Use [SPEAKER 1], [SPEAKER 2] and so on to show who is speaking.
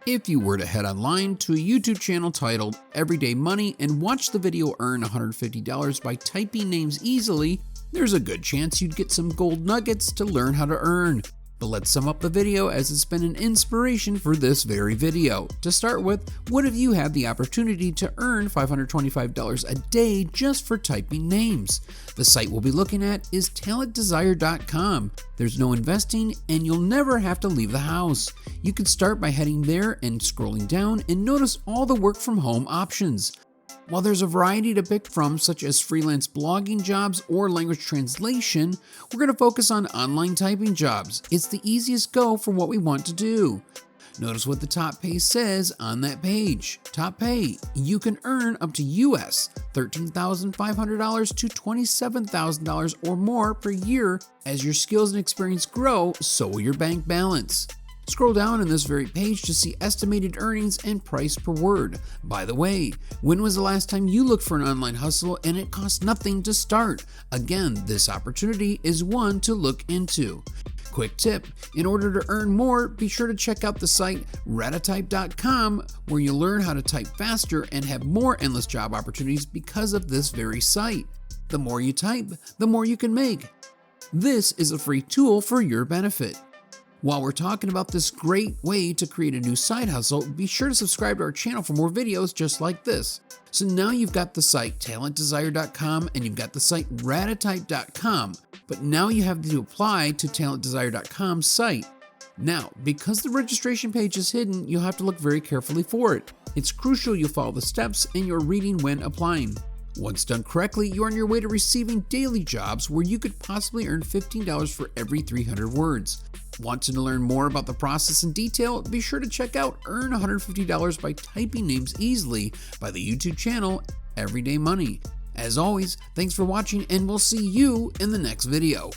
[SPEAKER 1] If you were to head online to a YouTube channel titled Everyday Money and watch the video earn $150 by typing names easily, there's a good chance you'd get some gold nuggets to learn how to earn. But let's sum up the video as it's been an inspiration for this very video. To start with, what if you had the opportunity to earn $525 a day just for typing names? The site we'll be looking at is talentdesire.com. There's no investing and you'll never have to leave the house. You can start by heading there and scrolling down and notice all the work from home options. While there's a variety to pick from, such as freelance blogging jobs or language translation, we're going to focus on online typing jobs. It's the easiest go for what we want to do. Notice what the top pay says on that page. Top pay, you can earn up to US $13,500 to $27,000 or more per year. As your skills and experience grow, so will your bank balance. Scroll down on this very page to see estimated earnings and price per word. By the way, when was the last time you looked for an online hustle and it cost nothing to start? Again, this opportunity is one to look into. Quick tip, in order to earn more, be sure to check out the site ratatype.com where you'll learn how to type faster and have more endless job opportunities because of this very site. The more you type, the more you can make. This is a free tool for your benefit. While we're talking about this great way to create a new side hustle, be sure to subscribe to our channel for more videos just like this. So now you've got the site talentdesire.com and you've got the site ratatype.com, but now you have to apply to talentdesire.com's site. Now, because the registration page is hidden, you'll have to look very carefully for it. It's crucial you follow the steps in your reading when applying. Once done correctly, you're on your way to receiving daily jobs where you could possibly earn $15 for every 300 words. Wanting to learn more about the process in detail? Be sure to check out Earn $150 by Typing Names Easily by the YouTube channel Everyday Money. As always, thanks for watching and we'll see you in the next video.